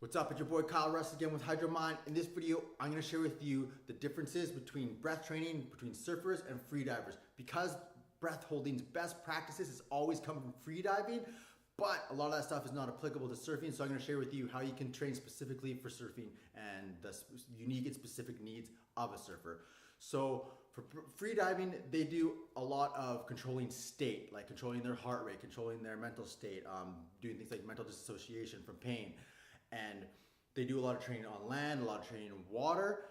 What's up? It's your boy Kyle Russ again with Hydro Mind. In this video, I'm going to share with you the differences between breath training between surfers and freedivers. Because breath holding's best practices has always come from freediving, but a lot of that stuff is not applicable to surfing. So I'm going to share with you how you can train specifically for surfing and the unique and specific needs of a surfer. So for freediving, they do a lot of controlling state, like controlling their heart rate, controlling their mental state, doing things like mental disassociation from pain. And they do a lot of training on land, a lot of training in water,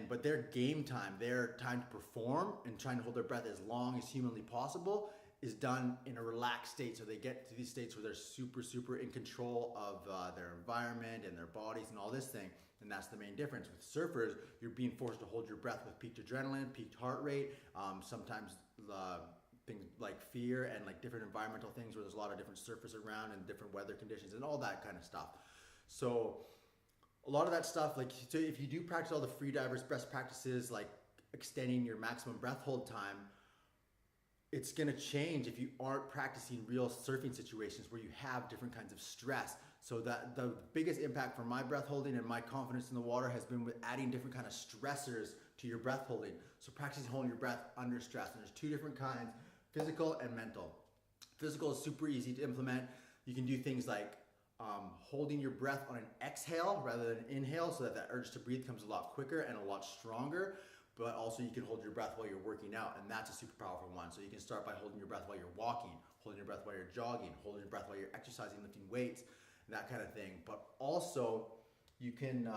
but their game time, their time to perform and trying to hold their breath as long as humanly possible is done in a relaxed state. So they get to these states where they're super in control of their environment and their bodies and all this thing. And that's the main difference. With surfers, you're being forced to hold your breath with peaked adrenaline, peaked heart rate, sometimes things like fear and like different environmental things where there's a lot of different surfers around and different weather conditions and all that kind of stuff. So a lot of that stuff, like, so if you do practice all the freedivers best practices, like extending your maximum breath hold time, it's going to change if you aren't practicing real surfing situations where you have different kinds of stress. So that the biggest impact for my breath holding and my confidence in the water has been with adding different kind of stressors to your breath holding. So practicing holding your breath under stress. And there's two different kinds, physical and mental. Physical is super easy to implement. You can do things like holding your breath on an exhale rather than an inhale, so that urge to breathe comes a lot quicker and a lot stronger. But also you can hold your breath while you're working out, and that's a super powerful one. So you can start by holding your breath while you're walking, holding your breath while you're jogging, holding your breath while you're exercising, lifting weights, that kind of thing. But also you can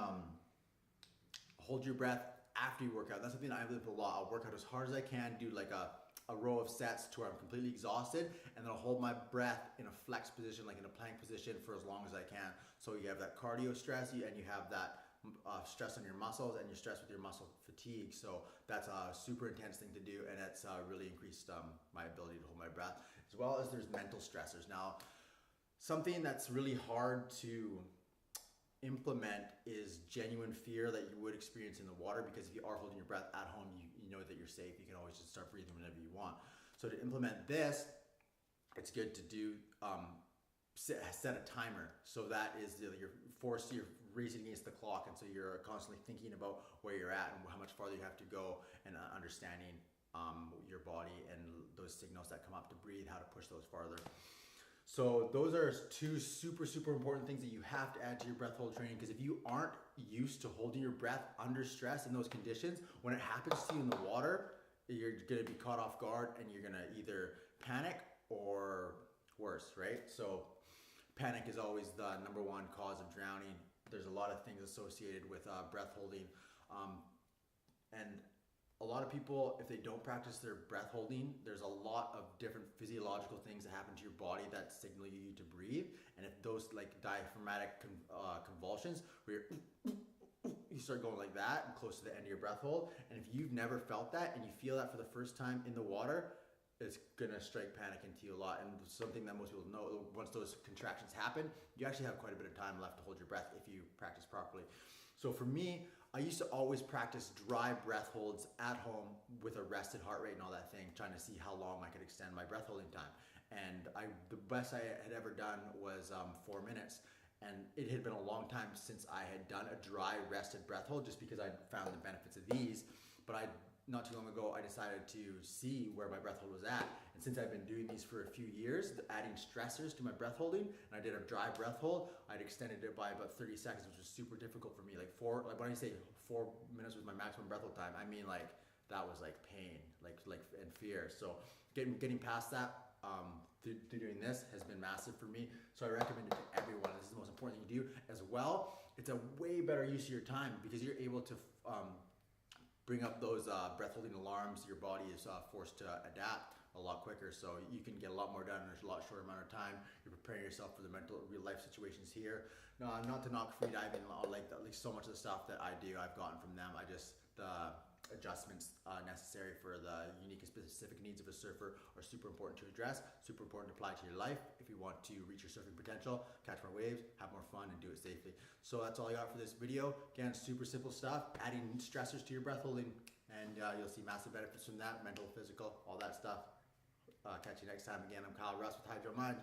hold your breath after you work out. That's something I live a lot. I'll work out as hard as I can, do like a row of sets to where I'm completely exhausted, and then I'll hold my breath in a flex position, like in a plank position, for as long as I can. So you have that cardio stress and you have that stress on your muscles, and you're stressed with your muscle fatigue. So that's a super intense thing to do, and it's really increased my ability to hold my breath, as well as there's mental stressors. Now, something that's really hard to implement is genuine fear that you would experience in the water, because if you are holding your breath at home, you know that you're safe. You can always just start breathing whenever you want. So to implement this, it's good to do set a timer. So that is, you're racing against the clock, and so you're constantly thinking about where you're at and how much farther you have to go, and understanding your body and those signals that come up to breathe, how to push those farther. So those are two super important things that you have to add to your breath hold training, because if you aren't used to holding your breath under stress in those conditions, when it happens to you in the water, you're going to be caught off guard and you're going to either panic or worse, right? So panic is always the number one cause of drowning. There's a lot of things associated with breath holding, and a lot of people, if they don't practice their breath holding, there's a lot of different physiological things that happen to your body that signal you to breathe. And if those, like diaphragmatic convulsions, where you start going like that and close to the end of your breath hold, and if you've never felt that and you feel that for the first time in the water, it's gonna strike panic into you a lot. And something that most people know, once those contractions happen, you actually have quite a bit of time left to hold your breath if you practice properly. So for me, I used to always practice dry breath holds at home with a rested heart rate and all that thing, trying to see how long I could extend my breath holding time. And the best I had ever done was 4 minutes. And it had been a long time since I had done a dry rested breath hold, just because I found the benefits of these. But not too long ago, I decided to see where my breath hold was at. And since I've been doing these for a few years, adding stressors to my breath holding, and I did a dry breath hold, I'd extended it by about 30 seconds, which was super difficult for me. Like when I say 4 minutes was my maximum breath hold time, I mean like that was like pain, like and fear. So getting past that through doing this has been massive for me. So I recommend it to everyone. This is the most important thing you do. As well, it's a way better use of your time, because you're able to bring up those breath holding alarms. Your body is forced to adapt a lot quicker, so you can get a lot more done in a lot shorter amount of time. You're preparing yourself for the real life situations here. No, not to knock freediving, like so much of the stuff that I do, I've gotten from them. The adjustments necessary for the unique and specific needs of a surfer are super important to address, super important to apply to your life if you want to reach your surfing potential, catch more waves, have more fun, and do it safely. So that's all I got for this video. Again, super simple stuff, adding stressors to your breath holding, and you'll see massive benefits from that, mental, physical, all that stuff. Catch you next time. Again, I'm Kyle Russ with Hydro Mind.